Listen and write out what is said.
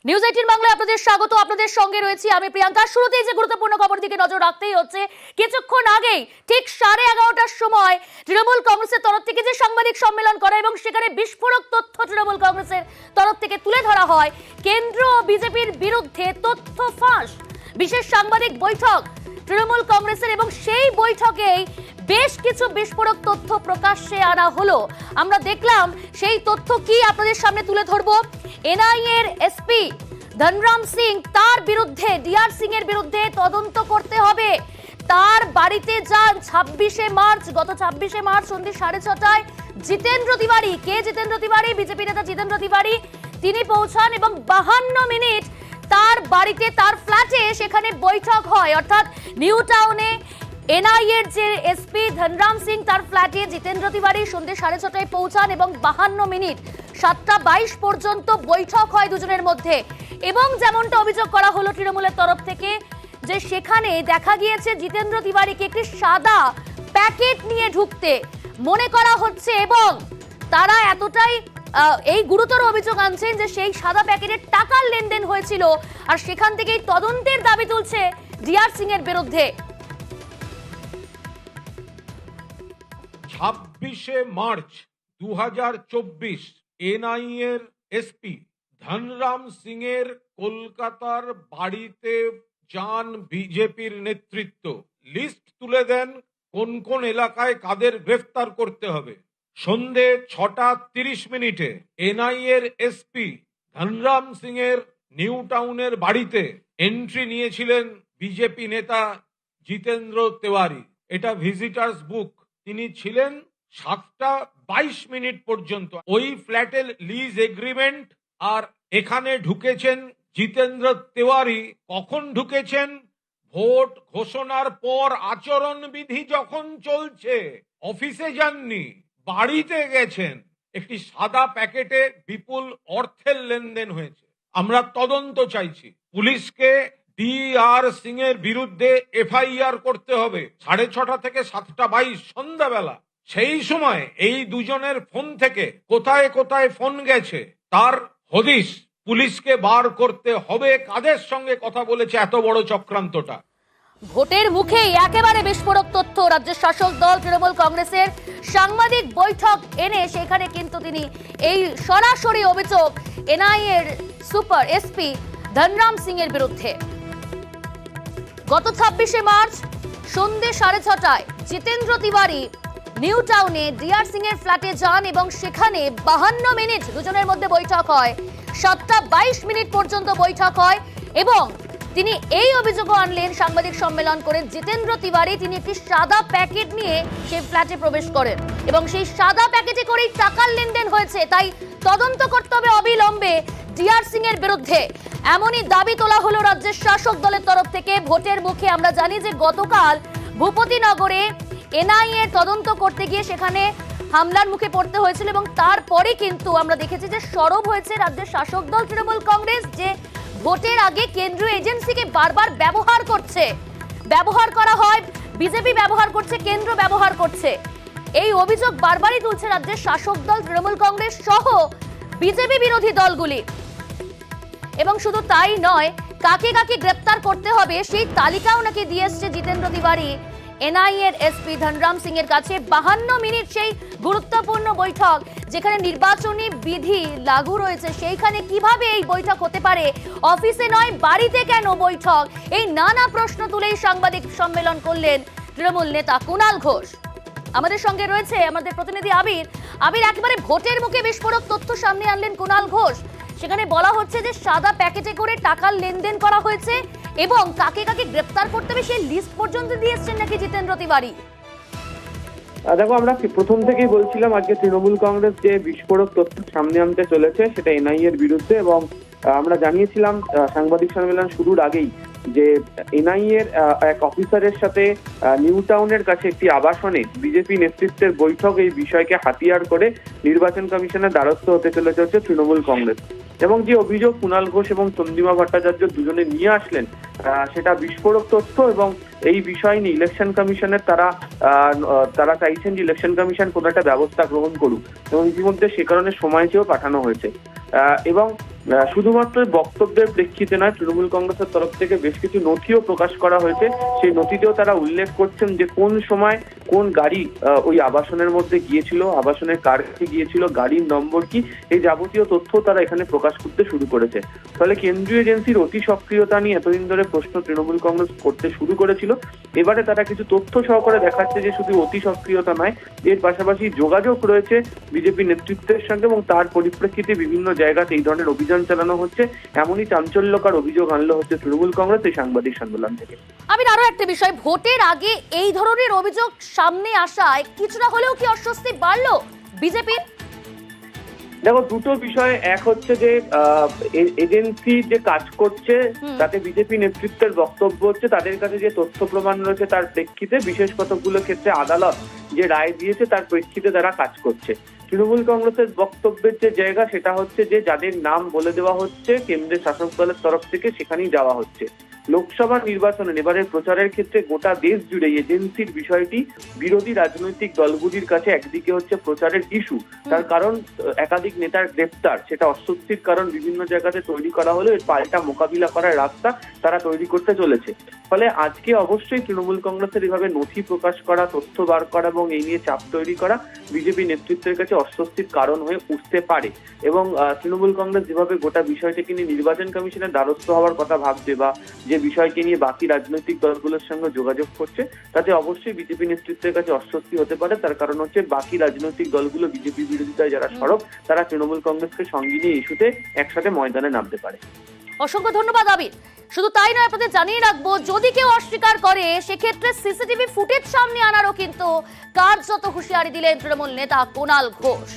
News 18 বাংলায় আপনাদের স্বাগত। আপনাদের সঙ্গে রয়েছি আমি প্রিয়াঙ্কা। শুরুতেই যে গুরুত্বপূর্ণ খবর দিকে নজর রাখতেই হচ্ছে, কিছুক্ষণ আগেই ঠিক 11:30টার সময় তৃণমূল কংগ্রেসের তরফ থেকে যে সাংবাদিক সম্মেলন করা এবং সেখানে বিস্ফোরক তথ্য তৃণমূল কংগ্রেসের তরফ থেকে তুলে ধরা হয়। কেন্দ্র ও বিজেপির বিরুদ্ধে তথ্য ফাঁস, বিশেষ সাংবাদিক বৈঠক তৃণমূল কংগ্রেসের এবং সেই বৈঠকেই বেশ কিছু বিস্ফোরক তথ্য প্রকাশ্যে আনা হলো। আমরা দেখলাম সেই তথ্য কি আপনাদের সামনে তুলে ধরবো। এনআইএ এর এসপি ধনরাম সিং, তার বিরুদ্ধে ডিআর সিং এর বিরুদ্ধে তদন্ত করতে হবে। তার বাড়িতে যান 26শে মার্চ, গত 26শে মার্চ সন্ধ্যে 6:30টায় জিতেন্দ্র তিওয়ারি। কে জিতেন্দ্র তিওয়ারি? বিজেপি নেতা জিতেন্দ্র তিওয়ারি। তিনি পৌঁছান এবং 52 মিনিট তার বাড়িতে, তার ফ্ল্যাটে সেখানে বৈঠক হয়। অর্থাৎ নিউ টাউনে এনআইএ এর যে এসপি ধনরাম সিং, তার ফ্ল্যাটে জিতেন্দ্র তিওয়ারি সন্ধ্যে 6:30টায় পৌঁছান এবং 52 মিনিট 7:22 পর্যন্ত বৈঠক হয় দুজনের মধ্যে। এবং যেমনটা অভিযোগ করা হলো তৃণমূলের তরফ থেকে, যে সেখানে দেখা গিয়েছে জিতেন্দ্র তিওয়ারিকে একটি সাদা প্যাকেট নিয়ে ঢুকতে মনে করা হচ্ছে এবং তারা এতটাই এই গুরুতর অভিযোগ আনছেন যে সেই সাদা প্যাকেটের টাকার লেনদেন হয়েছিল, আর সেখান থেকেই তদন্তের দাবি তুলছে ডিআর সিং এর বিরুদ্ধে। 26শে মার্চ 2024 এনআইএ এর এসপি ধনরাম সিং এর কলকাতার বাড়িতে যান বিজেপির নেতৃত্ব। লিস্ট তুলে দেন কোন কোন এলাকায় কাদের গ্রেফতার করতে হবে। সন্ধে 6:30 এনআইএ এর এসপি ধনরাম সিং এর নিউ টাউনের বাড়িতে এন্ট্রি নিয়েছিলেন বিজেপি নেতা জিতেন্দ্র তিওয়ারি। এটা ভিজিটার্স বুক। তিনি ছিলেন 7:22 পর্যন্ত ওই ফ্ল্যাটের লিজ এগ্রিমেন্ট। আর এখানে ঢুকেছেন জিতেন্দ্র তিওয়ারি। কখন ঢুকেছেন? ভোট ঘোষণার পর আচরণবিধি যখন চলছে। অফিসে যাননি, বাড়িতে গেছেন। একটি সাদা প্যাকেটে বিপুল অর্থের লেনদেন হয়েছে। আমরা তদন্ত চাইছি। পুলিশকে ডিআর সিং এর বিরুদ্ধে এফআইআর করতে হবে। 6:30 থেকে 7:22 সন্ধ্যাবেলা। সেই সময় এই দুজনের ফোন থেকে কোথায় কোথায় ফোন গেছে তার হদিশ পুলিশকে বার করতে হবে। কাদের সঙ্গে কথা বলেছে এত বড় চক্রান্তটা। ভোটের মুখেই একেবারে বিস্ফোরক তথ্য। রাজ্যের শাসক দল তৃণমূল কংগ্রেসের সাংবাদিক বৈঠক এনে সেখানে কিন্তু তিনি এই সরাসরি অভিযোগ এনআইএ এর সুপার এসপি ধনরাম সিং এর বিরুদ্ধে। গত 26শে মার্চ সন্ধ্যে 6:30টায় জিতেন্দ্র তিওয়ারি নিউ টাউনে ডিআর সিং এর ফ্ল্যাটে যান এবং সেখানে 52 মিনিট দুজনের মধ্যে বৈঠক হয়। 7:22 পর্যন্ত বৈঠক হয় এবং তিনি এই অভিযোগও আনলেন সাংবাদিক সম্মেলন করে। জিতেন্দ্র তিওয়ারি তিনি একটি সাদা প্যাকেট নিয়ে সেই ফ্ল্যাটে প্রবেশ করেন এবং সেই সাদা প্যাকেটে করেই টাকার লেনদেন হয়েছে। তাই তদন্ত করতে হবে অবিলম্বে ডিআর সিং এর বিরুদ্ধে, এমনই দাবি তোলা হলো রাজ্যের শাসক দলের তরফ থেকে। ভোটের মুখে আমরা জানি যে গতকাল ভূপতিনগরে এনআইএ তদন্ত করতে গিয়ে সেখানে হামলার মুখে পড়তে হয়েছিল এবং তারপরে কিন্তু আমরা দেখেছি যে সরব হয়েছে রাজ্যের শাসক দল তৃণমূল কংগ্রেস, যে ভোটের আগে কেন্দ্রীয় এজেন্সিকে বারবার ব্যবহার করছে, ব্যবহার করা হয়, বিজেপি ব্যবহার করছে, কেন্দ্র ব্যবহার করছে। এই অভিযোগ বারবারই তুলছে রাজ্যের শাসক দল তৃণমূল কংগ্রেস সহ বিজেপি বিরোধী দলগুলি। এবং শুধু তাই নয়, কাকে কাকে গ্রেপ্তার করতে হবে সেই তালিকাও নাকি দিয়ে এসছে জিতেন্দ্র তিওয়ারি এনআইএ এর এসপি ধনরাম সিং এর কাছে। 52 মিনিট সেই গুরুত্বপূর্ণ বৈঠক, যেখানে নির্বাচনী বিধি লাগু রয়েছে, সেইখানে কিভাবে এই বৈঠক হতে পারে? অফিসে নয়, বাড়িতে কেন বৈঠক? এই নানা প্রশ্ন তুলেই সাংবাদিক সম্মেলন করলেন তৃণমূল নেতা কুণাল ঘোষ। আমাদের সঙ্গে রয়েছে আমাদের প্রতিনিধি আবির। আবির, একেবারে ভোটের মুখে বিস্ফোরক তথ্য সামনে আনলেন কুণাল ঘোষ। সেখানে বলা হচ্ছে যে সাদা প্যাকেটে করে টাকার লেনদেন করা হয়েছে এবং কাকে কাকে গ্রেফতার করতে হবে সেই লিস্ট পর্যন্ত দিয়ে এসছেন নাকি জিতেন্দ্র তিওয়ারি। দেখো, আমরা প্রথম থেকেই বলছিলাম আজকে তৃণমূল কংগ্রেস যে বিস্ফোরক তথ্য সামনে আনতে চলেছে সেটা এনআইএ এর বিরুদ্ধে। এবং আমরা জানিয়েছিলাম সাংবাদিক সম্মেলন শুরুর আগেই যে এনআইএ এর এক অফিসারের সাথে নিউ টাউনের কাছে একটি আবাসনে বিজেপি নেতৃত্বের বৈঠক, এই বিষয়কে হাতিয়ার করে নির্বাচন কমিশনের দ্বারস্থ হতে চলেছে হচ্ছে তৃণমূল কংগ্রেস। এবং যে অভিযোগ কুণাল ঘোষ এবং চন্দ্রিমা ভট্টাচার্য দুজনে নিয়ে আসলেন সেটা বিস্ফোরক তথ্য। এবং এই বিষয় নিয়ে ইলেকশন কমিশনের তারা চাইছেন যে ইলেকশন কমিশন কোনো একটা ব্যবস্থা গ্রহণ করুক এবং ইতিমধ্যে সে কারণে সময় চেয়েও পাঠানো হয়েছে। এবং শুধুমাত্র বক্তব্যের প্রেক্ষিতে নয়, তৃণমূল কংগ্রেসের তরফ থেকে বেশ কিছু নথিও প্রকাশ করা হয়েছে। সেই নথিতেও তারা উল্লেখ করছেন যে কোন সময় কোন গাড়ি ওই আবাসনের মধ্যে গিয়েছিল, আবাসনের কার কাছে গিয়েছিল, গাড়ির নম্বর কি, এই যাবতীয় তথ্য তারা এখানে প্রকাশ করতে শুরু করেছে। ফলে কেন্দ্রীয় এজেন্সির অতি সক্রিয়তা নিয়ে এতদিন ধরে প্রশ্ন তৃণমূল কংগ্রেস করতে শুরু করেছিল। এবারে তারা কিছু তথ্য সহকারে দেখাচ্ছে যে শুধু অতি সক্রিয়তা নয়, এর পাশাপাশি যোগাযোগ রয়েছে বিজেপি নেতৃত্বের সঙ্গে, এবং তার পরিপ্রেক্ষিতে বিভিন্ন জায়গাতে এই ধরনের অভিযান চালানো হচ্ছে। এমনই চাঞ্চল্যকর অভিযোগ আনলো হচ্ছে তৃণমূল কংগ্রেস এই সাংবাদিক সম্মেলন থেকে। আমি আরো একটা বিষয়, ভোটের আগে এই ধরনের অভিযোগ সামনে আসায় কিছুটা হলেও কি অস্বস্তি বাড়লো বিজেপির? দেখো, দুটো বিষয়। এক হচ্ছে যে এজেন্সি যে কাজ করছে তাতে বিজেপি নেতৃত্বের বক্তব্য হচ্ছে তাদের কাছে যে তথ্য প্রমাণ রয়েছে তার প্রেক্ষিতে, বিশেষ কতগুলো ক্ষেত্রে আদালত যে রায় দিয়েছে তার প্রেক্ষিতে তারা কাজ করছে। তৃণমূল কংগ্রেসের বক্তব্যের যে জায়গা সেটা হচ্ছে যে যাদের নাম বলে দেওয়া হচ্ছে কেন্দ্রের শাসক দলের তরফ থেকে সেখানেই যাওয়া হচ্ছে। লোকসভা নির্বাচনে এবারের প্রচারের ক্ষেত্রে গোটা দেশ জুড়ে এজেন্সির বিষয়টি বিরোধী রাজনৈতিক দলগুলির কাছে একদিকে হচ্ছে প্রচারের ইস্যু, তার কারণ একাধিক নেতার গ্রেফতার, সেটা অস্বস্তির কারণ বিভিন্ন জায়গাতে তৈরি করা হলেও এর পাল্টা মোকাবিলা করার রাস্তা তারা তৈরি করতে চলেছে। ফলে আজকে অবশ্যই তৃণমূল কংগ্রেসের এভাবে নথি প্রকাশ করা, তথ্য বার করা এবং এই নিয়ে চাপ তৈরি করা বিজেপি নেতৃত্বের কাছে অস্বস্তির কারণ হয়ে উঠতে পারে। এবং তৃণমূল কংগ্রেস যেভাবে গোটা বিষয়টিকে নিয়ে নির্বাচন কমিশনের দ্বারস্থ হওয়ার কথা ভাবছে বা যে বিষয়কে নিয়ে বাকি রাজনৈতিক দলগুলোর সঙ্গে যোগাযোগ করছে, তাতে অবশ্যই বিজেপি নেতৃত্বের কাছে অস্বস্তি হতে পারে। তার কারণ হচ্ছে বাকি রাজনৈতিক দলগুলো বিজেপি বিরোধিতায় যারা সরব, তারা তৃণমূল কংগ্রেসকে সঙ্গে নিয়ে ইস্যুতে একসাথে ময়দানে নামতে পারে। অসংখ্য ধন্যবাদ আবির। শুধু তাই নয়, আপনাদের জানিয়ে রাখবো, যদি কেউ অস্বীকার করে সেক্ষেত্রে সিসিটিভি ফুটেজ সামনে আনারও কিন্তু কার্যত হুঁশিয়ারি দিলেন তৃণমূল নেতা কুণাল ঘোষ।